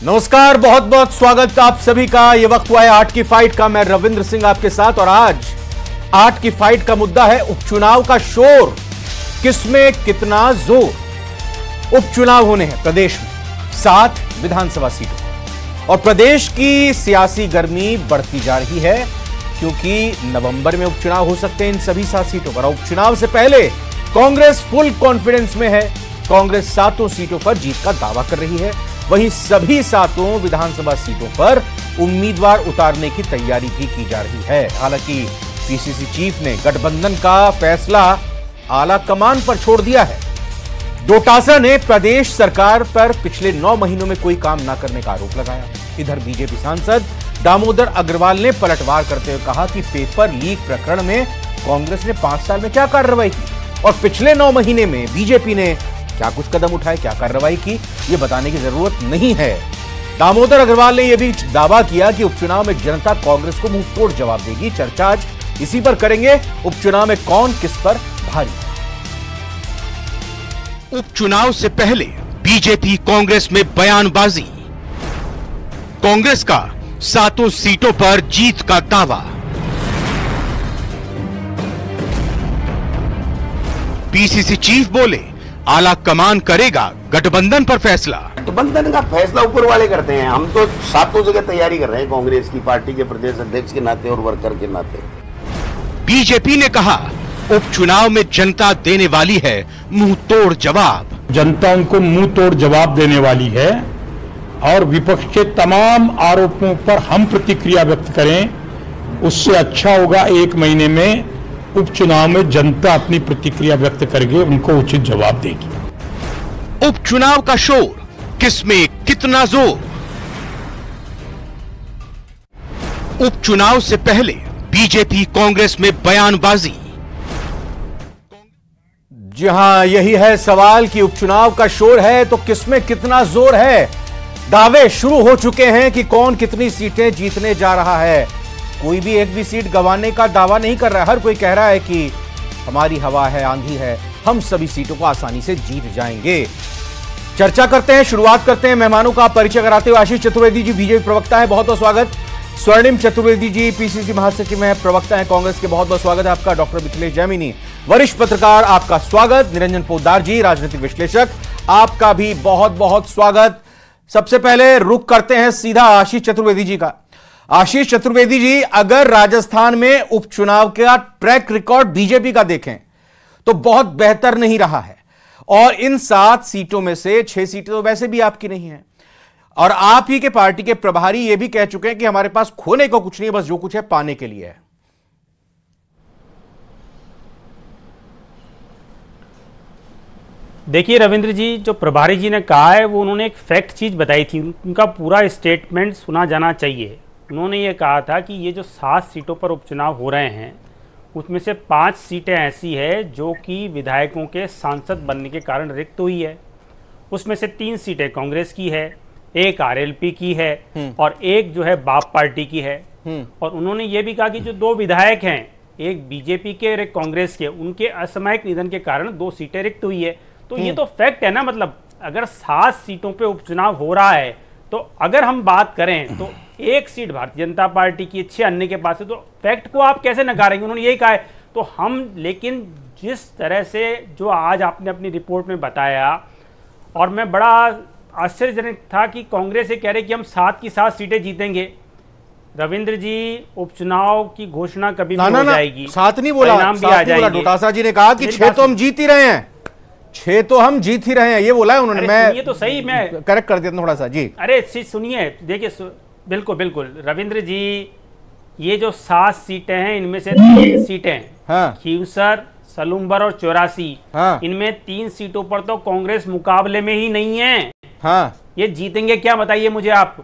नमस्कार, बहुत बहुत स्वागत आप सभी का। यह वक्त हुआ है 8 की फाइट का। मैं रविंद्र सिंह आपके साथ और आज 8 की फाइट का मुद्दा है उपचुनाव का शोर, किसमें कितना जोर। उपचुनाव होने हैं प्रदेश में 7 विधानसभा सीटों और प्रदेश की सियासी गर्मी बढ़ती जा रही है क्योंकि नवंबर में उपचुनाव हो सकते हैं इन सभी 7 सीटों पर। उपचुनाव से पहले कांग्रेस फुल कॉन्फिडेंस में है। कांग्रेस 7 सीटों पर जीत का दावा कर रही है, वहीं सभी 7 विधानसभा सीटों पर उम्मीदवार उतारने की तैयारी भी की जा रही है। हालांकि पीसीसी चीफ ने गठबंधन का फैसला आला कमान पर छोड़ दिया है। डोटासरा ने प्रदेश सरकार पर पिछले 9 महीनों में कोई काम ना करने का आरोप लगाया। इधर बीजेपी सांसद दामोदर अग्रवाल ने पलटवार करते हुए कहा कि पेपर लीक प्रकरण में कांग्रेस ने 5 साल में क्या कार्रवाई की और पिछले 9 महीने में बीजेपी ने क्या कुछ कदम उठाए, क्या कार्रवाई की, यह बताने की जरूरत नहीं है। दामोदर अग्रवाल ने यह भी दावा किया कि उपचुनाव में जनता कांग्रेस को मुंहतोड़ जवाब देगी। चर्चा आज इसी पर करेंगे, उपचुनाव में कौन किस पर भारी। उपचुनाव से पहले बीजेपी कांग्रेस में बयानबाजी। कांग्रेस का 7 सीटों पर जीत का दावा। पीसीसी चीफ बोले आला कमान करेगा गठबंधन पर फैसला। गठबंधन का फैसला ऊपर वाले करते हैं। हम तो 7 जगह तैयारी कर रहे हैं कांग्रेस की पार्टी के प्रदेश अध्यक्ष के नाते और वर्कर के नाते। बीजेपी ने कहा उपचुनाव में जनता देने वाली है मुंह तोड़ जवाब। जनता उनको मुंह तोड़ जवाब देने वाली है और विपक्ष के तमाम आरोपों पर हम प्रतिक्रिया व्यक्त करें, उससे अच्छा होगा 1 महीने में उपचुनाव में जनता अपनी प्रतिक्रिया व्यक्त करके उनको उचित जवाब देगी। उपचुनाव का शोर, किसमें कितना जोर। उपचुनाव से पहले बीजेपी कांग्रेस में बयानबाजी। जी हां, यही है सवाल कि उपचुनाव का शोर है तो किसमें कितना जोर है। दावे शुरू हो चुके हैं कि कौन कितनी सीटें जीतने जा रहा है। कोई भी एक भी सीट गंवाने का दावा नहीं कर रहा है। हर कोई कह रहा है कि हमारी हवा है, आंधी है, हम सभी सीटों को आसानी से जीत जाएंगे। चर्चा करते हैं, शुरुआत करते हैं। मेहमानों का परिचय कराते हुए आशीष चतुर्वेदी जी बीजेपी प्रवक्ता है, बहुत बहुत स्वागत। स्वर्णिम चतुर्वेदी जी पीसीसी महासचिव हैं, प्रवक्ता है कांग्रेस के, बहुत बहुत स्वागत है आपका। डॉक्टर मिथिलेश जैमिनी वरिष्ठ पत्रकार, आपका स्वागत। निरंजन पोद्दार जी राजनीतिक विश्लेषक, आपका भी बहुत बहुत स्वागत। सबसे पहले रुख करते हैं सीधा आशीष चतुर्वेदी जी का। आशीष चतुर्वेदी जी, अगर राजस्थान में उपचुनाव का ट्रैक रिकॉर्ड बीजेपी का देखें तो बहुत बेहतर नहीं रहा है और इन 7 सीटों में से 6 सीटें तो वैसे भी आपकी नहीं है और आप ही के पार्टी के प्रभारी यह भी कह चुके हैं कि हमारे पास खोने को कुछ नहीं है, बस जो कुछ है पाने के लिए है। देखिए रविंद्र जी, जो प्रभारी जी ने कहा है वो उन्होंने एक फैक्ट चीज बताई थी, उनका पूरा स्टेटमेंट सुना जाना चाहिए। उन्होंने ये कहा था कि ये जो 7 सीटों पर उपचुनाव हो रहे हैं उसमें से 5 सीटें ऐसी है जो कि विधायकों के सांसद बनने के कारण रिक्त हुई है। उसमें से 3 सीटें कांग्रेस की है, 1 आरएलपी की है और 1 जो है बाप पार्टी की है। और उन्होंने ये भी कहा कि जो 2 विधायक हैं, एक बीजेपी के और एक कांग्रेस के, उनके असामयिक निधन के कारण 2 सीटें रिक्त हुई है। तो ये तो फैक्ट है ना। मतलब अगर 7 सीटों पे उपचुनाव हो रहा है तो अगर हम बात करें तो 1 सीट भारतीय जनता पार्टी की, 6 अन्य के पास है, तो फैक्ट को आप कैसे नकारेंगे। उन्होंने यही कहा है। तो हम, लेकिन जिस तरह से जो आज आपने अपनी रिपोर्ट में बताया, और मैं बड़ा आश्चर्यजनक था कि कांग्रेस ये कह रहे कि हम 7 की 7 सीटें जीतेंगे। रविंद्र जी, उपचुनाव की घोषणा कभी भी हो जाएगी, 7 नहीं बोला, परिणाम भी आ जाएंगे। डोटासरा जी ने कहा कि 6 तो हम जीत ही रहे हैं, 6 तो हम जीत ही रहे हैं, ये बोला है उन्होंने। मैं ये तो सही, मैं करेक्ट कर देता थोड़ा सा जी। अरे सुनिए, देखिए बिल्कुल बिल्कुल रविंद्र जी, ये जो 7 सीटें हैं इनमें से 3 सीटें, हाँ, खीवसर, सलूम्बर और 84, हाँ, इनमें 3 सीटों पर तो कांग्रेस मुकाबले में ही नहीं है। हाँ, ये जीतेंगे क्या बताइए मुझे आप।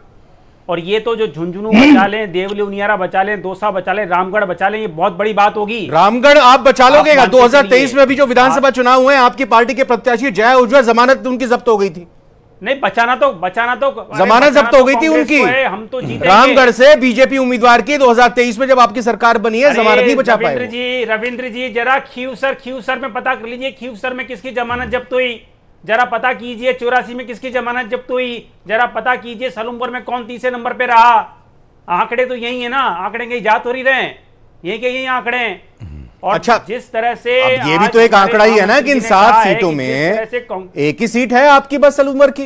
और ये तो जो झुंझुनू बचा लें, देवली उनियारा बचा लें, दौसा बचा लें, रामगढ़ बचा लें, ये बहुत बड़ी बात होगी। रामगढ़ आप बचा लोगे? 2023 में अभी जो विधानसभा चुनाव हुए, आपकी पार्टी के प्रत्याशी जया उज्ज्वल, जमानत उनकी जब्त हो गई थी। नहीं, बचाना तो जमानत जब्त हो गई थी उनकी। हम तो जीतेंगे। रामगढ़ से बीजेपी उम्मीदवार की 2023 में जब आपकी सरकार बनी है, जमानत नहीं बचा पाए। रविंद्र जी जरा खीवसर में पता कर लीजिए, खीवसर में किसकी जमानत जब्त हुई। जरा पता कीजिए 84 में किसकी जमानत जब्त हुई, जरा पता कीजिए सलूमपुर में कौन तीसरे नंबर पे रहा। आंकड़े तो यही है ना, आंकड़े कहीं जा तो नहीं रहे, ये के यही आंकड़े हैं। और अच्छा, जिस तरह से ये भी तो एक आंकड़ा ही है ना कि इन 7 सीटों में एक ही सीट है आपकी बस सलूमपुर की,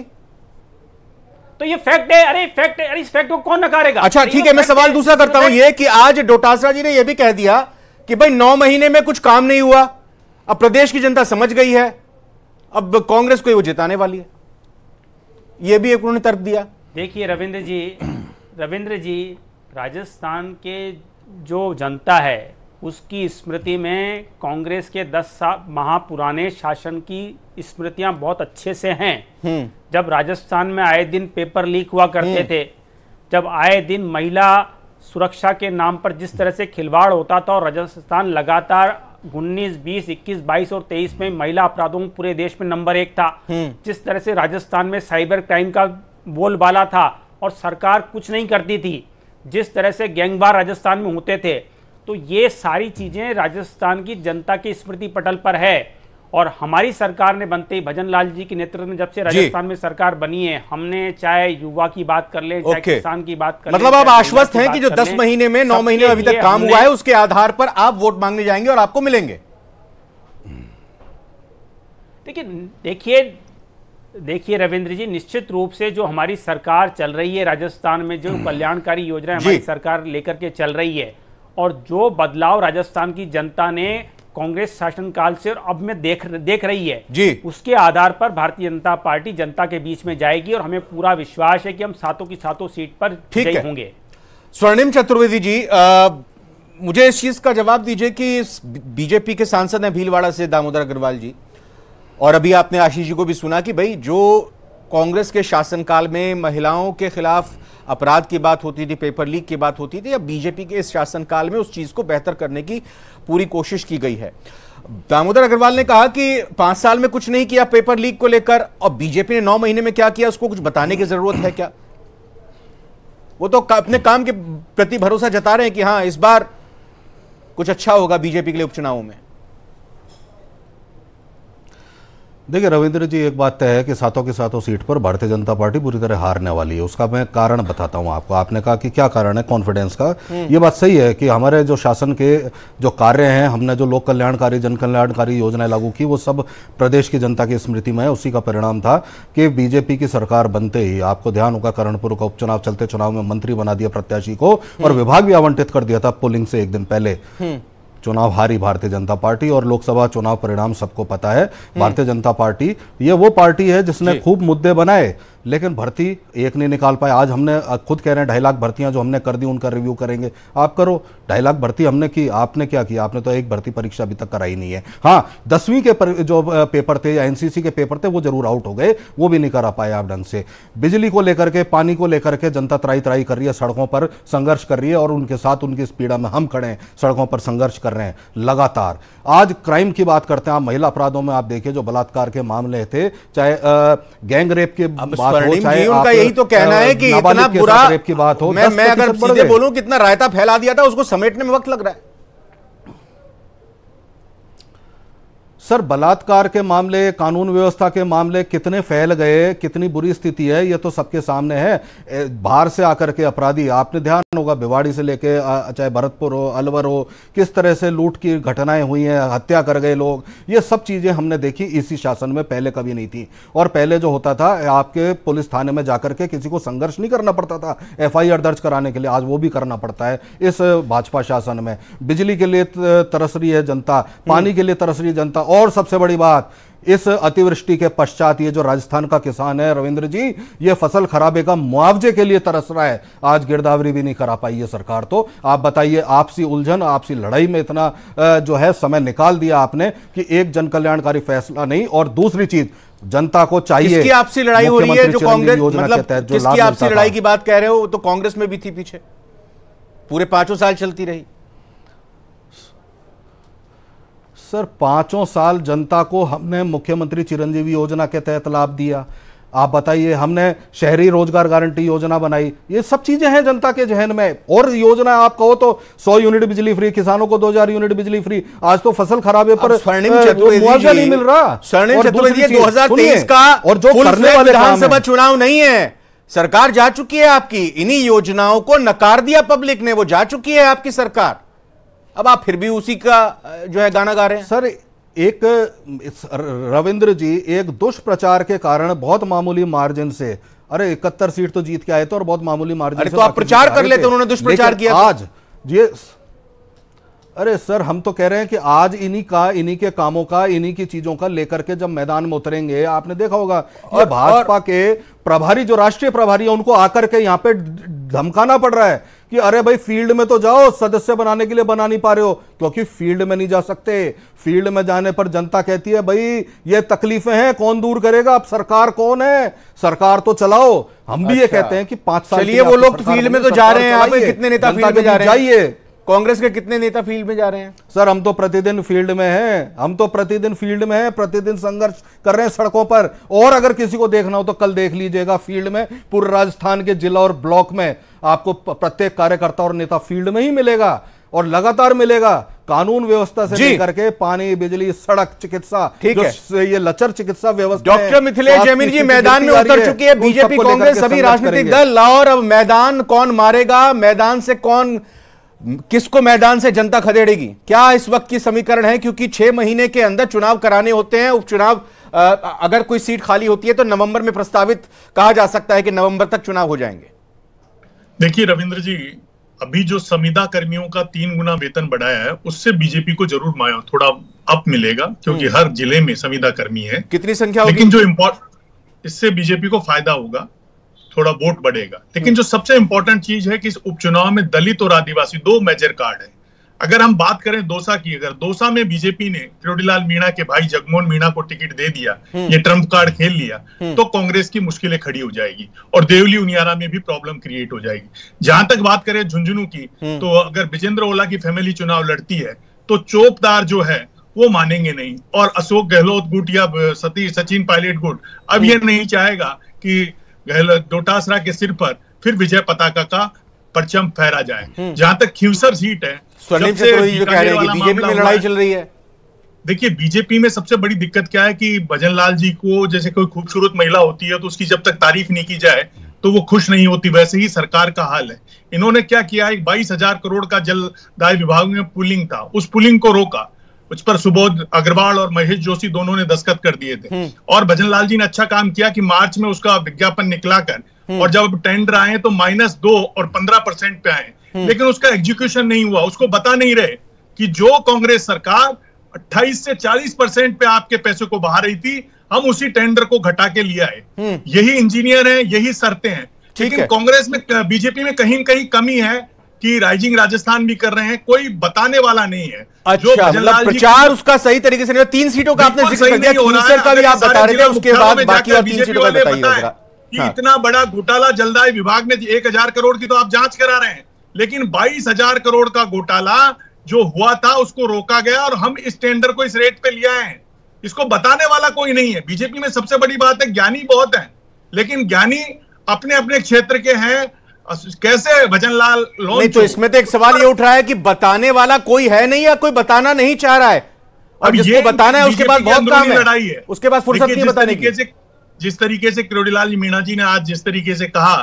तो ये फैक्ट है। अरे फैक्ट है, अरे इस फैक्ट को कौन नकारेगा। अच्छा ठीक है, मैं सवाल दूसरा करता हूं ये कि आज डोटासरा जी ने यह भी कह दिया कि भाई 9 महीने में कुछ काम नहीं हुआ, अब प्रदेश की जनता समझ गई है, अब कांग्रेस को वो जिताने वाली है, यह भी एक उन्होंने तर्क दिया। देखिए रविंद्र जी, राजस्थान के जो जनता है उसकी स्मृति में कांग्रेस के 10 माह पुराने शासन की स्मृतियां बहुत अच्छे से हैं। जब राजस्थान में आए दिन पेपर लीक हुआ करते थे, जब आए दिन महिला सुरक्षा के नाम पर जिस तरह से खिलवाड़ होता था, और राजस्थान लगातार 19, 20, 21, 22 और 23 में महिला अपराधों में पूरे देश में नंबर 1 था। जिस तरह से राजस्थान में साइबर क्राइम का बोलबाला था और सरकार कुछ नहीं करती थी, जिस तरह से गैंगवार राजस्थान में होते थे, तो ये सारी चीजें राजस्थान की जनता की स्मृति पटल पर है। और हमारी सरकार ने बनते ही भजन लाल जी के नेतृत्व में जब से राजस्थान में सरकार बनी है, हमने चाहे युवा की बात कर ले, चाहे किसान की बात कर ले, मतलब आप आश्वस्त हैं कि जो 10 महीने में 9 महीने में अभी तक काम हुआ है उसके आधार पर आप वोट मांगने जाएंगे और आपको मिलेंगे। देखिए रविंद्र जी, निश्चित रूप से जो हमारी सरकार चल रही है राजस्थान में, जो कल्याणकारी योजना हमारी सरकार लेकर के चल रही है, और जो बदलाव राजस्थान की जनता ने कांग्रेस शासनकाल से और अब में देख रही है जी, उसके आधार पर भारतीय जनता पार्टी जनता के बीच में जाएगी और हमें पूरा विश्वास है कि हम सातों की सातों सीट पर विजयी होंगे। स्वर्णिम चतुर्वेदी जी, मुझे इस चीज का जवाब दीजिए कि बीजेपी के सांसद हैं भीलवाड़ा से दामोदर अग्रवाल जी, और अभी आपने आशीष जी को भी सुना कि भाई जो कांग्रेस के शासनकाल में महिलाओं के खिलाफ अपराध की बात होती थी, पेपर लीक की बात होती थी, या बीजेपी के इस शासनकाल में उस चीज को बेहतर करने की पूरी कोशिश की गई है। दामोदर अग्रवाल ने कहा कि 5 साल में कुछ नहीं किया पेपर लीक को लेकर, और बीजेपी ने 9 महीने में क्या किया उसको कुछ बताने की जरूरत है क्या? वो तो अपने काम के प्रति भरोसा जता रहे हैं कि हां इस बार कुछ अच्छा होगा बीजेपी के लिए उपचुनावों में। देखिए रविंद्र जी, एक बात तय है कि सातों की सातों सीट पर भारतीय जनता पार्टी पूरी तरह हारने वाली है। उसका मैं कारण बताता हूं आपको। आपने कहा कि क्या कारण है कॉन्फिडेंस का, ये बात सही है कि हमारे जो शासन के जो कार्य हैं, हमने जो लोक कल्याणकारी जन कल्याणकारी योजनाएं लागू की, वो सब प्रदेश की जनता की स्मृति में है। उसी का परिणाम था कि बीजेपी की सरकार बनते ही, आपको ध्यान होगा, करणपुर का उपचुनाव चलते चुनाव में मंत्री बना दिया प्रत्याशी को, और विभाग भी आवंटित कर दिया था पोलिंग से एक दिन पहले। चुनाव हारी भारतीय जनता पार्टी, और लोकसभा चुनाव परिणाम सबको पता है। भारतीय जनता पार्टी ये वो पार्टी है जिसने खूब मुद्दे बनाए, लेकिन भर्ती एक नहीं निकाल पाए। आज हमने खुद कह रहे हैं 2.5 लाख भर्तियां जो हमने कर दी उनका रिव्यू करेंगे। आप करो, 2.5 लाख भर्ती हमने की, आपने क्या किया? आपने तो एक भर्ती परीक्षा अभी तक कराई नहीं है। हाँ, 10वीं के जो पेपर थे या एनसीसी के पेपर थे वो जरूर आउट हो गए, वो भी नहीं करा पाए आप ढंग से। बिजली को लेकर के, पानी को लेकर के जनता त्राई त्राई कर रही है, सड़कों पर संघर्ष कर रही है, और उनके साथ उनकी इस पीड़ा में हम खड़े हैं, सड़कों पर संघर्ष कर रहे हैं लगातार। आज क्राइम की बात करते हैं आप, महिला अपराधों में आप देखिए जो बलात्कार के मामले थे, चाहे गैंग रेप के बात हो, चाहे उनका यही तो कहना है कि इतना बुरा रेप की बात हो, मैं अगर सीधे बोलूं कितना रायता फैला दिया था, उसको समेटने में वक्त लग रहा है। सर, बलात्कार के मामले, कानून व्यवस्था के मामले कितने फैल गए, कितनी बुरी स्थिति है, ये तो सबके सामने है। बाहर से आकर के अपराधी, आपने ध्यान होगा भिवाड़ी से लेके चाहे भरतपुर हो, अलवर हो, किस तरह से लूट की घटनाएं हुई हैं, हत्या कर गए लोग, ये सब चीजें हमने देखी इसी शासन में, पहले कभी नहीं थी। और पहले जो होता था, आपके पुलिस थाने में जाकर के किसी को संघर्ष नहीं करना पड़ता था FIR दर्ज कराने के लिए, आज वो भी करना पड़ता है इस भाजपा शासन में। बिजली के लिए तरस रही है जनता, पानी के लिए तरस रही है जनता, और सबसे बड़ी बात, इस अतिवृष्टि के पश्चात ये जो राजस्थान का किसान है रविंद्र जी, ये फसल खराबे का मुआवजे के लिए तरस रहा है। आज गिरदावरी भी नहीं करा पाई है सरकार। तो आप बताइए, आपसी उलझन, आपसी लड़ाई में इतना जो है समय निकाल दिया आपने कि एक जन कल्याणकारी फैसला नहीं। और दूसरी चीज, जनता को चाहिए, किसकी आपसी लड़ाई हो रही है जो कांग्रेस, मतलब किसकी आपसी लड़ाई की बात कह रहे हो, तो कांग्रेस में भी थी पीछे, पूरे 5 साल चलती रही। सर, 5 साल जनता को हमने मुख्यमंत्री चिरंजीवी योजना के तहत लाभ दिया, आप बताइए, हमने शहरी रोजगार गारंटी योजना बनाई, ये सब चीजें हैं जनता के जहन में। और योजना आप कहो तो 100 यूनिट बिजली फ्री, किसानों को 2000 यूनिट बिजली फ्री। आज तो फसल खराबे पर मुआवजा नहीं मिल रहा। स्वर्णिम चतुर्वेदी 2023 का और जो करने वाले विधानसभा चुनाव नहीं है, सरकार जा चुकी है आपकी, इन्हीं योजनाओं को नकार दिया पब्लिक ने, वो जा चुकी है आपकी सरकार। अब आप फिर भी उसी का जो है गाना गा रहे हैं। सर एक रविंद्र जी, एक दुष्प्रचार के कारण बहुत मामूली मार्जिन से, अरे 71 सीट तो जीत के आए थे और बहुत मामूली मार्जिन से। तो आप प्रचार कर लेते, उन्होंने दुष्प्रचार किया आज ये। अरे सर, हम तो कह रहे हैं कि आज इन्हीं के कामों का, इन्हीं की चीजों का लेकर के जब मैदान में उतरेंगे, आपने देखा होगा ये भाजपा के प्रभारी, जो राष्ट्रीय प्रभारी है, उनको आकर के यहाँ पे धमकाना पड़ रहा है कि अरे भाई फील्ड में तो जाओ, सदस्य बनाने के लिए बना नहीं पा रहे हो, क्योंकि फील्ड में नहीं जा सकते। फील्ड में जाने पर जनता कहती है भाई ये तकलीफें हैं, कौन दूर करेगा, अब सरकार कौन है, सरकार तो चलाओ। हम भी ये कहते हैं कि 5 साल, चलिए वो लोग फील्ड में तो जा रहे हैं, कितने नेता फील्ड में जा रहे हैं? जाइए, कांग्रेस के कितने नेता फील्ड में जा रहे हैं? सर हम तो प्रतिदिन फील्ड में हैं, प्रतिदिन संघर्ष कर रहे हैं सड़कों पर। और अगर किसी को देखना हो तो कल देख लीजिएगा फील्ड में, पूरे राजस्थान के जिला और ब्लॉक में आपको प्रत्येक कार्यकर्ता और नेता फील्ड में ही मिलेगा, और लगातार मिलेगा। कानून व्यवस्था से लेकर के पानी, बिजली, सड़क, चिकित्सा, ठीक है, ये लचर चिकित्सा व्यवस्था। डॉक्टर मिथिलेश जैमिनी जी मैदान में उतर चुकी है बीजेपी, कांग्रेस, सभी राजनीतिक दल। और अब मैदान कौन मारेगा, मैदान से कौन, किसको मैदान से जनता खदेड़ेगी, क्या इस वक्त की समीकरण है? क्योंकि 6 महीने के अंदर चुनाव कराने होते हैं। उपचुनाव, अगर कोई सीट खाली होती है तो नवंबर में प्रस्तावित कहा जा सकता है कि नवंबर तक चुनाव हो जाएंगे। देखिए रविंद्र जी, अभी जो संविदा कर्मियों का 3 गुना वेतन बढ़ाया है, उससे बीजेपी को जरूर थोड़ा अप मिलेगा, क्योंकि हर जिले में संविदा कर्मी है। कितनी संख्या होगी? लेकिन जो इससे बीजेपी को फायदा होगा, थोड़ा वोट बढ़ेगा। लेकिन जो सबसे इंपॉर्टेंट चीज है कि इस उपचुनाव में दलित और आदिवासी 2 मेजर कार्ड है। अगर हम बात करें दौसा की, अगर दौसा में बीजेपी ने किरोड़ीलाल मीणा के भाई जगमोहन मीणा को टिकट दे दिया, ये ट्रम्प कार्ड खेल लिया, तो कांग्रेस की मुश्किलें खड़ी हो जाएगी और देवली उनियारा में भी प्रॉब्लम क्रिएट हो जाएगी। जहां तक बात करें झुंझुनू की, तो अगर विजेंद्र ओला की फैमिली चुनाव लड़ती है तो चोपदार जो है वो मानेंगे नहीं, और अशोक गहलोत गुट या सचिन पायलट गुट अब ये नहीं चाहेगा कि डोटासरा के सिर पर फिर विजय पताका का परचम फहरा जाए। जहां तक खींवसर सीट है, स्वर्णिम चतुर्वेदी जो कह रहे हैं कि बीजेपी में लड़ाई चल रही है। देखिए बीजेपी में सबसे बड़ी दिक्कत क्या है कि भजन लाल जी को, जैसे कोई खूबसूरत महिला होती है तो उसकी जब तक तारीफ नहीं की जाए तो वो खुश नहीं होती, वैसे ही सरकार का हाल है। इन्होंने क्या किया, 22,000 करोड़ का जलदाय विभाग में पुलिंग था, उस पुलिंग को रोका, उस पर सुबोध अग्रवाल और महेश जोशी दोनों ने दस्तखत कर दिए थे। और भजन लाल जी ने अच्छा काम किया कि मार्च में उसका विज्ञापन निकला कर, और जब टेंडर आए तो -2 और 15% पे आए, लेकिन उसका एग्जीक्यूशन नहीं हुआ। उसको बता नहीं रहे कि जो कांग्रेस सरकार 28 से 40% पे आपके पैसे को बहा रही थी, हम उसी टेंडर को घटा के लिया है। यही इंजीनियर है, यही शर्तें हैं। लेकिन कांग्रेस में, बीजेपी में कहीं कहीं कमी है कि राइजिंग राजस्थान भी कर रहे हैं, कोई बताने वाला नहीं है। अच्छा, मतलब प्रचार उसका सही तरीके से नहीं। 3 सीटों का आपने जिक्र कर दिया, खींवसर का भी आप बता रहे थे, उसके बाद बाकी और 3 सीटों का बताइए कि इतना बड़ा घोटाला जलदाय विभाग में 1000 करोड़ की तो आप जांच करा रहे हैं, लेकिन 22,000 करोड़ का घोटाला जो हुआ था उसको रोका गया और हम इस टेंडर को इस रेट पे लिया है। इसको बताने वाला कोई नहीं है। बीजेपी में सबसे बड़ी बात है, ज्ञानी बहुत है, लेकिन ज्ञानी अपने अपने क्षेत्र के हैं। कैसे भजन लाल नहीं, तो इसमें तो एक सवाल ये उठ रहा है कि बताने वाला कोई है नहीं या कोई बताना नहीं चाह रहा है, और जिसको बताना है उसके पास बहुत काम है, उसके पास फुर्सत नहीं बताने की। जिस तरीके से किरोड़ीलाल मीणा जी ने आज जिस तरीके से कहा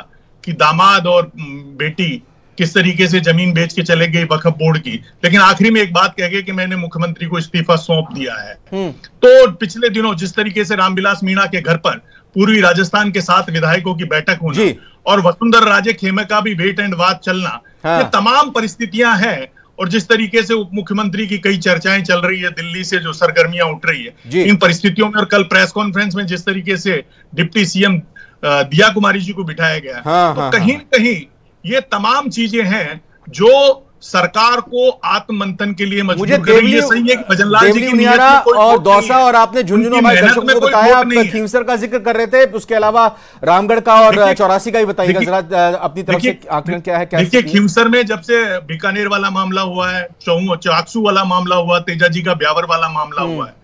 कि दामाद और बेटी किस तरीके से जमीन बेच के चले गए वक्फ बोर्ड की, लेकिन आखिरी में एक बात कह गए कि मैंने मुख्यमंत्री को इस्तीफा सौंप दिया है। तो पिछले दिनों जिस तरीके से रामविलास मीणा के घर पर पूर्वी राजस्थान के 7 विधायकों की बैठक होना और वसुंधरा राजे खेमे का भी वेट एंड वॉच चलना, ये तमाम परिस्थितियां हैं। और जिस तरीके से उप मुख्यमंत्री की कई चर्चाएं चल रही है, दिल्ली से जो सरगर्मियां उठ रही है, इन परिस्थितियों में, और कल प्रेस कॉन्फ्रेंस में जिस तरीके से डिप्टी सीएम दिया कुमारी जी को बिठाया गया, तो कहीं न कहीं ये तमाम चीजें हैं जो सरकार को आत्ममंथन के लिए मजबूर कर रही है। सही है कि भजन लाल जी की उनियारा और दौसा और आपने झुंझुनू हमारे दर्शकों को बताया, आप खींवसर का जिक्र कर रहे थे, उसके अलावा रामगढ़ का और 84 का भी बताइएगा जरा अपनी तरफ से आकलन क्या है। देखिए खींवसर में जब से बीकानेर वाला मामला हुआ है, चाकसू वाला मामला हुआ, तेजा जी का ब्यावर वाला मामला हुआ है,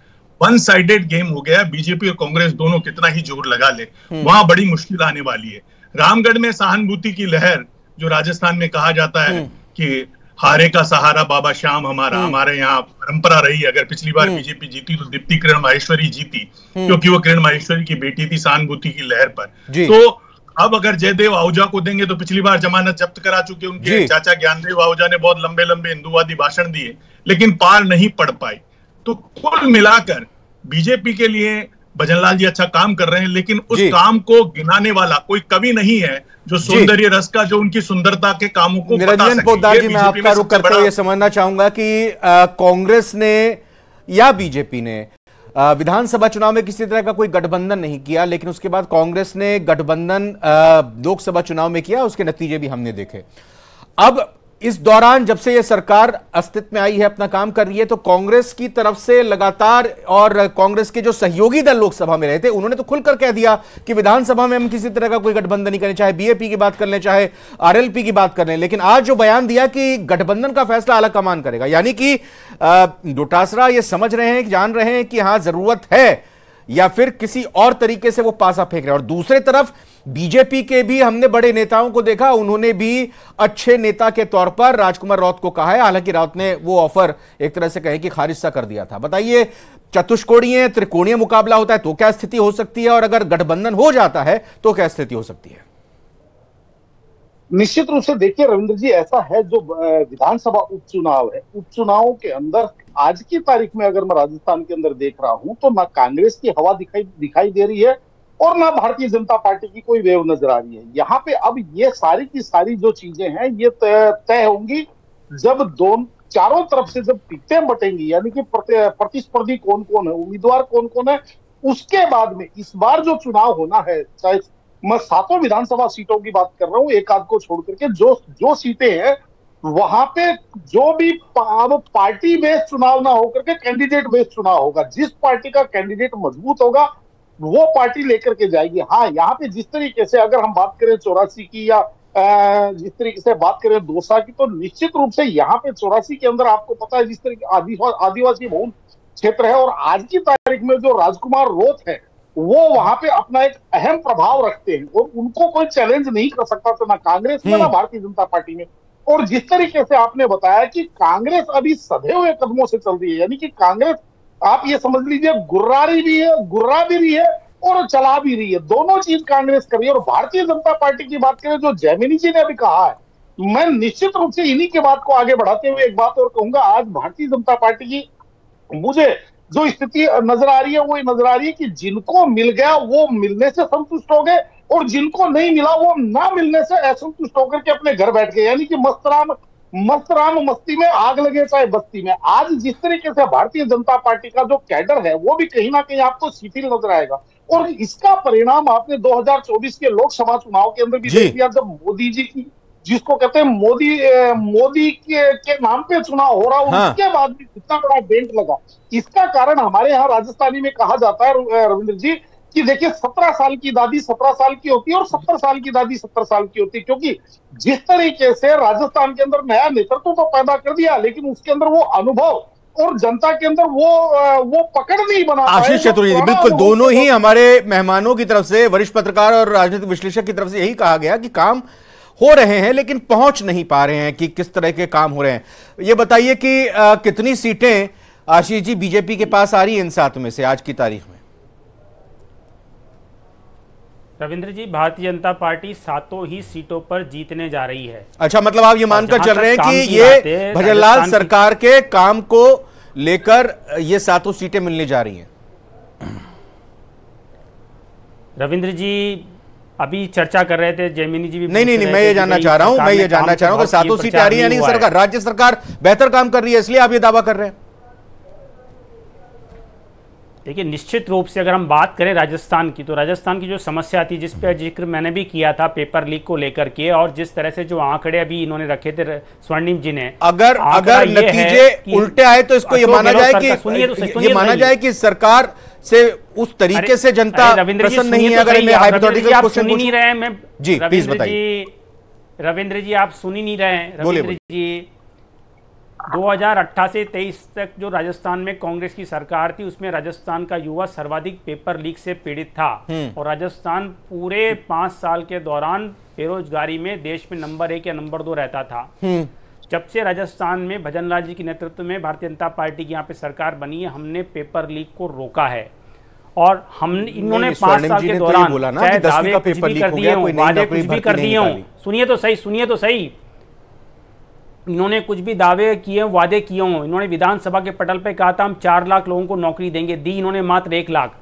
वन साइडेड गेम हो गया। बीजेपी और कांग्रेस दोनों कितना ही जोर लगा ले, वहां बड़ी मुश्किल आने वाली है। रामगढ़ में सहानुभूति की लहर, जो राजस्थान में कहा जाता है कि हारे का सहारा बाबा श्याम हमारे यहाँ परंपरा रही। अगर पिछली बार बीजेपी जीती तो दीप्ति किरण माहेश्वरी जीती, क्योंकि वो किरण माहेश्वरी की बेटी थी सहानुभूति की लहर पर। तो अब अगर जयदेव आहूजा को देंगे तो पिछली बार जमानत जब्त करा चुके उनके चाचा ज्ञानदेव आहूजा ने बहुत लंबे लंबे हिंदूवादी भाषण दिए, लेकिन पार नहीं पड़ पाई। तो कुल मिलाकर बीजेपी के लिए भजनलाल जी अच्छा काम कर रहे हैं, लेकिन उस काम को गिनाने वाला कोई कवि नहीं है जो सौंदर्य रस का, जो उनकी सुंदरता के कामों को निरंजन पोद्दार जी, मैं आपका रुख करते हुए समझना चाहूंगा कि कांग्रेस ने या बीजेपी ने विधानसभा चुनाव में किसी तरह का कोई गठबंधन नहीं किया, लेकिन उसके बाद कांग्रेस ने गठबंधन लोकसभा चुनाव में किया, उसके नतीजे भी हमने देखे। अब इस दौरान जब से यह सरकार अस्तित्व में आई है, अपना काम कर रही है, तो कांग्रेस की तरफ से लगातार, और कांग्रेस के जो सहयोगी दल लोकसभा में रहे थे उन्होंने तो खुलकर कह दिया कि विधानसभा में हम किसी तरह का कोई गठबंधन नहीं करें, चाहे बीएपी की बात कर लें, चाहे आरएलपी की बात कर लें। लेकिन आज जो बयान दिया कि गठबंधन का फैसला आला कमान करेगा, यानी कि डोटासरा ये समझ रहे हैं, जान रहे हैं कि हां जरूरत है, या फिर किसी और तरीके से वो पासा फेंक रहे हैं। और दूसरे तरफ बीजेपी के भी हमने बड़े नेताओं को देखा, उन्होंने भी अच्छे नेता के तौर पर राजकुमार राउत को कहा है, हालांकि राउत ने वो ऑफर एक तरह से कहे कि खारिज सा कर दिया था। बताइए, चतुष्कोणीय त्रिकोणीय मुकाबला होता है तो क्या स्थिति हो सकती है, और अगर गठबंधन हो जाता है तो क्या स्थिति हो सकती है? निश्चित रूप से देखिए रविंद्र जी, ऐसा है जो विधानसभा उपचुनाव है, उपचुनावों के अंदर आज की तारीख में अगर मैं राजस्थान के अंदर देख रहा हूं तो ना कांग्रेस की हवा दिखाई दे रही है और ना भारतीय जनता पार्टी की कोई वेव नजर आ रही है। यहाँ पे अब ये सारी की सारी जो चीजें हैं ये तय होंगी जब चारों तरफ से जब टिकटें बटेंगी, यानी कि प्रतिस्पर्धी कौन कौन है, उम्मीदवार कौन कौन है। उसके बाद में इस बार जो चुनाव होना है, चाहे मैं 7 विधानसभा सीटों की बात कर रहा हूं, एक आध को छोड़ करके जो सीटें हैं वहां पे जो भी पार्टी बेस्ड चुनाव ना होकर के कैंडिडेट बेस्ड चुनाव होगा। जिस पार्टी का कैंडिडेट मजबूत होगा वो पार्टी लेकर के जाएगी। हाँ, यहाँ पे जिस तरीके से अगर हम बात करें 84 की या जिस तरीके से बात करें दौसा की, तो निश्चित रूप से यहाँ पे 84 के अंदर आपको पता है जिस तरीके आदिवासी बहुल क्षेत्र है, और आज की तारीख में जो राजकुमार राउत है वो वहां पे अपना एक अहम प्रभाव रखते हैं और उनको कोई चैलेंज नहीं कर सकता था, ना कांग्रेस में ना भारतीय जनता पार्टी में। और जिस तरीके से आपने बताया कि कांग्रेस अभी सधे हुए कदमों से चल रही है, यानी कि कांग्रेस आप ये समझ लीजिए गुर्रा भी रही है और चला भी रही है, दोनों चीज कांग्रेस कर रही है। और भारतीय जनता पार्टी की बात करें, जो जैमिनी जी ने अभी कहा है, मैं निश्चित रूप से इन्हीं के बात को आगे बढ़ाते हुए एक बात और कहूंगा। आज भारतीय जनता पार्टी की मुझे जो स्थिति नजर आ रही है वो नजर आ रही है कि जिनको मिल गया वो मिलने से संतुष्ट हो गए और जिनको नहीं मिला वो ना मिलने से असंतुष्ट होकर के अपने घर बैठ गए, यानी कि मस्तराम मस्ती में आग लगे चाहे बस्ती में। आज जिस तरीके से भारतीय जनता पार्टी का जो कैडर है वो भी कहीं ना कहीं आपको शिथिल नजर आएगा, और इसका परिणाम आपने 2024 के लोकसभा चुनाव के अंदर भी देख लिया, जब मोदी जी की, जिसको कहते हैं मोदी के नाम पे चुनाव हो रहा, हाँ। उसके बाद भी इतना बड़ा डेंट लगा। इसका कारण हमारे यहाँ राजस्थानी में कहा जाता है रविंद्र जी कि देखिए 17 साल की दादी 17 साल की होती है और 70 साल की दादी 70 साल की होती है, क्योंकि जिस तरीके से राजस्थान के अंदर नया नेतृत्व तो पैदा कर दिया, लेकिन उसके अंदर वो अनुभव और जनता के अंदर वो पकड़ नहीं बना। आशीष चतुर्वेदी, बिल्कुल, दोनों ही हमारे मेहमानों की तरफ से, वरिष्ठ पत्रकार और राजनीतिक विश्लेषक की तरफ से यही कहा गया कि काम हो रहे हैं लेकिन पहुंच नहीं पा रहे हैं कि किस तरह के काम हो रहे हैं। ये बताइए कि कितनी सीटें आशीष जी बीजेपी के पास आ रही हैं इन 7 में से आज की तारीख में? रविंद्र जी, भारतीय जनता पार्टी 7 ही सीटों पर जीतने जा रही है। अच्छा, मतलब आप ये मानकर चल रहे हैं कि ये भजनलाल सरकार के काम को लेकर ये 7 सीटें मिलने जा रही हैं? रविंद्र जी अभी चर्चा कर रहे थे, जैमिनी जी भी नहीं, मैं ये जानना चाह रहा हूं कि 7 सीटें आ रही है, यानी सरकार, राज्य सरकार बेहतर काम कर रही है, इसलिए आप ये दावा कर रहे हैं? देखिए, निश्चित रूप से अगर हम बात करें राजस्थान की, तो राजस्थान की जो समस्या थी, जिस पे जिक्र मैंने भी किया था पेपर लीक को लेकर के, और जिस तरह से जो आंकड़े अभी इन्होंने रखे थे स्वर्णिम जी ने, अगर नतीजे उल्टे आए तो इसको ये माना जाए कि सरकार से उस तरीके से जनता प्रसन्न नहीं है। अगर मैं हाइपोथेटिकल क्वेश्चन सुन ही नहीं रहे हैं, मैं जी प्लीज बताइए। रविंद्र जी आप सुन ही नहीं रहे हैं। रविंद्र जी 2018 से 23 तक जो राजस्थान में कांग्रेस की सरकार थी, उसमें राजस्थान का युवा सर्वाधिक पेपर लीक से पीड़ित था और राजस्थान पूरे 5 साल के दौरान बेरोजगारी में देश में नंबर 1 या नंबर 2 रहता था। जब से राजस्थान में भजन लाल जी के नेतृत्व में भारतीय जनता पार्टी की यहाँ पे सरकार बनी है, हमने पेपर लीक को रोका है और हम इन्होंने 5 साल के दौरान चाहे दावे कुछ भी कर दिए हों, वादे कुछ भी कर दिए हों, सुनिए तो सही, इन्होंने कुछ भी दावे किए, वादे किए हों, इन्होंने विधानसभा के पटल पे कहा था हम 4 लाख लोगों को नौकरी देंगे, दी इन्होंने मात्र 1 लाख।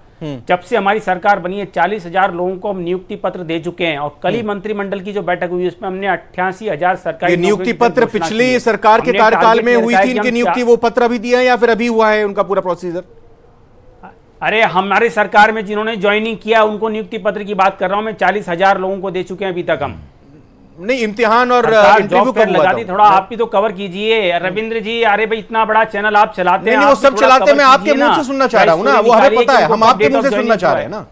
जब से हमारी सरकार बनी है 40,000 लोगों को हम नियुक्ति पत्र दे चुके हैं और कल ही मंत्रिमंडल की जो बैठक हुई उसमें हमने 88,000 सरकारी नियुक्ति पत्र पिछली सरकार के कार्यकाल में हुई थी, इनकी नियुक्ति, वो पत्र अभी दिया है या फिर अभी हुआ है उनका पूरा प्रोसीजर? अरे हमारी सरकार में जिन्होंने ज्वाइनिंग किया उनको नियुक्ति पत्र की बात कर रहा हूं मैं। 40,000 लोगों को दे चुके हैं अभी तक हम। नहीं, इम्तिहान और इंटरव्यू कब लगा दी, थोड़ा आप भी तो कवर कीजिए रविंद्र जी। अरे भाई इतना बड़ा चैनल आप चलाते हैं, वो सब चलाते हैं, मैं आपके मुंह से सुनना चाह रहा हूँ ना, वो हमें पता है, हम आपके मुंह से सुनना चाह रहे हैं ना।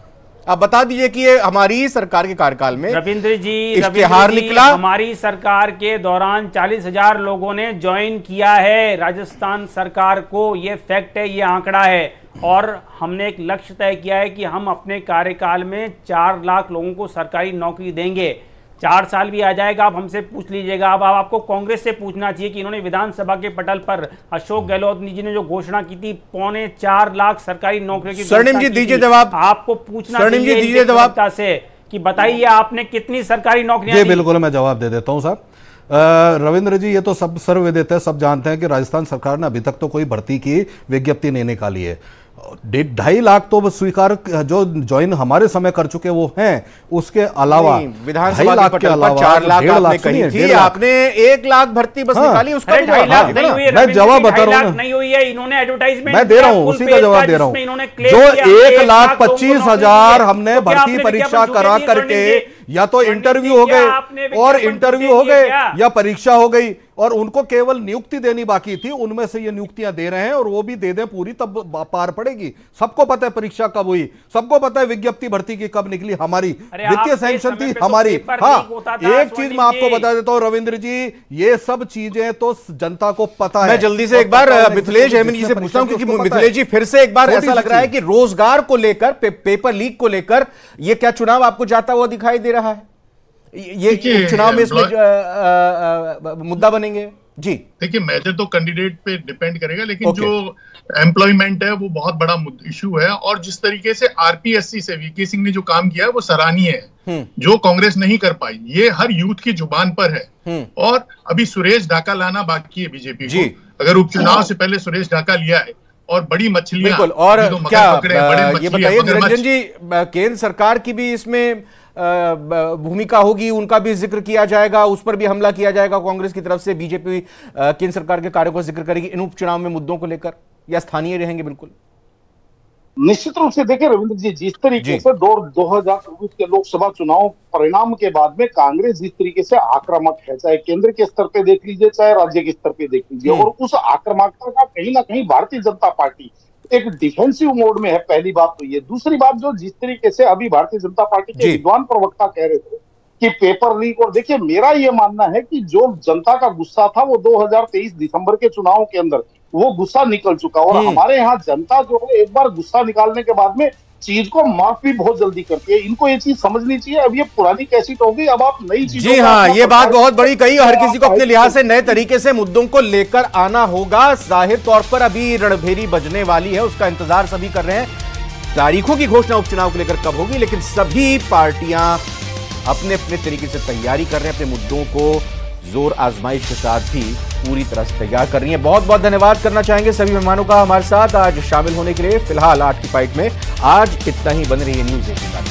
आप बता दीजिए कि ये हमारी सरकार के कार्यकाल में रविंद्र जी इश्तिहार निकला, हमारी सरकार के दौरान 40,000 लोगों ने ज्वाइन किया है राजस्थान सरकार को, ये फैक्ट है, ये आंकड़ा है और हमने एक लक्ष्य तय किया है कि हम अपने कार्यकाल में 4 लाख लोगों को सरकारी नौकरी देंगे। 4 साल भी आ जाएगा, आप हमसे पूछ लीजिएगा। अब आपको कांग्रेस से पूछना चाहिए कि इन्होंने विधानसभा के पटल पर अशोक गहलोत जी ने जो घोषणा की थी 4.25 लाख सरकारी नौकरियों की, स्वर्णिम जी दीजिए जवाब, आपको पूछना चाहिए जवाब से कि बताइए आपने कितनी सरकारी नौकरियां दी? बिल्कुल मैं जवाब दे देता हूं साहब। रविंद्र जी, ये तो सब सर्वविदित है, सब जानते हैं कि राजस्थान सरकार ने अभी तक तो कोई भर्ती की विज्ञप्ति नहीं निकाली है। 2.5 लाख तो स्वीकार जो ज्वाइन हमारे समय कर चुके वो हैं, उसके अलावा विधानसभा के पटल पर 4 लाख आपने कही थी, आपने 1 लाख भर्ती बस निकाली, उसका भी जवाब मैं जवाब बता रहा हूँ, नहीं हुई है, इन्होंने एडवर्टाइजमेंट मैं दे रहा हूँ, उसी का जवाब दे रहा हूँ। जो 1,25,000 हमने भर्ती परीक्षा करा करके या तो इंटरव्यू हो गए और इंटरव्यू हो गए या परीक्षा हो गई और उनको केवल नियुक्ति देनी बाकी थी, उनमें से ये नियुक्तियां दे रहे हैं और वो भी दे दें पूरी तब पार पड़ेगी। सबको पता है परीक्षा कब हुई, सबको पता है विज्ञप्ति भर्ती की कब निकली, हमारी वित्तीय सैंक्शन थी हमारी। हाँ, एक चीज मैं आपको बता देता हूं रविंद्र जी, ये सब चीजें तो जनता को पता है। मैं जल्दी से एक बार मिथिलेश हेमंत जी से पूछता हूं क्योंकि मिथिलेश जी फिर से एक बार ऐसा लग रहा है कि रोजगार को लेकर, पेपर लीक को लेकर ये क्या चुनाव आपको जाता हुआ दिखाई दे रहा है? ये चुनाव में इसमें मुद्दा बनेंगे जी? देखिए, मेजर तो कैंडिडेट पे डिपेंड करेगा, लेकिन जो एम्प्लॉयमेंट है वो बहुत बड़ा इशू है और जिस तरीके से आरपीएससी से वीके सिंह ने जो काम किया है वो सराहनीय है, जो कांग्रेस नहीं कर पाई। ये हर यूथ की जुबान पर है और अभी सुरेश ढाका लाना बाकी है बीजेपी को। अगर उपचुनाव से पहले सुरेश ढाका लिया है और बड़ी मछलियां, और क्या ये बताइए निरंजन जी, केंद्र सरकार की भी इसमें भूमिका होगी, उनका भी जिक्र किया जाएगा, उस पर भी हमला किया जाएगा कांग्रेस की तरफ से? बीजेपी केंद्र सरकार के कार्यों का जिक्र करेगी इन उपचुनाव में मुद्दों को लेकर, या स्थानीय रहेंगे? बिल्कुल निश्चित रूप से देखिए रविंद्र जी, जिस तरीके से 2024 के लोकसभा चुनाव परिणाम के बाद में कांग्रेस जिस तरीके से आक्रामक है, चाहे केंद्र के स्तर पे देख लीजिए चाहे राज्य के स्तर पे देख लीजिए, और उस आक्रामकता का कहीं ना कहीं भारतीय जनता पार्टी एक डिफेंसिव मोड में है। पहली बात तो ये। दूसरी बात, जो जिस तरीके से अभी भारतीय जनता पार्टी के विद्वान प्रवक्ता कह रहे थे कि पेपर लीक, और देखिए मेरा ये मानना है कि जो जनता का गुस्सा था वो 2023 दिसंबर के चुनाव के अंदर वो गुस्सा निकल चुका, और हमारे यहाँ जनता जो है एक बार गुस्सा निकालने के बाद में चीज को माफ भी बहुत जल्दी करती है। इनको ये चीज समझनी चाहिए, अब ये पुरानी कैसेट होगी, अब आप नई चीज। जी हाँ, ये बात बहुत बड़ी कही। हर किसी को अपने लिहाज से नए तरीके से मुद्दों को लेकर आना होगा। जाहिर तौर पर अभी रणभेरी बजने वाली है, उसका इंतजार सभी कर रहे हैं। तारीखों की घोषणा उपचुनाव को लेकर कब होगी, लेकिन सभी पार्टियां अपने अपने तरीके से तैयारी कर रहे हैं, अपने मुद्दों को जोर आजमाइश के साथ भी पूरी तरह से तैयार कर रही है। बहुत बहुत धन्यवाद करना चाहेंगे सभी मेहमानों का हमारे साथ आज शामिल होने के लिए। फिलहाल 8 की फाइट में आज इतना ही। बन रही है न्यूज़ 18।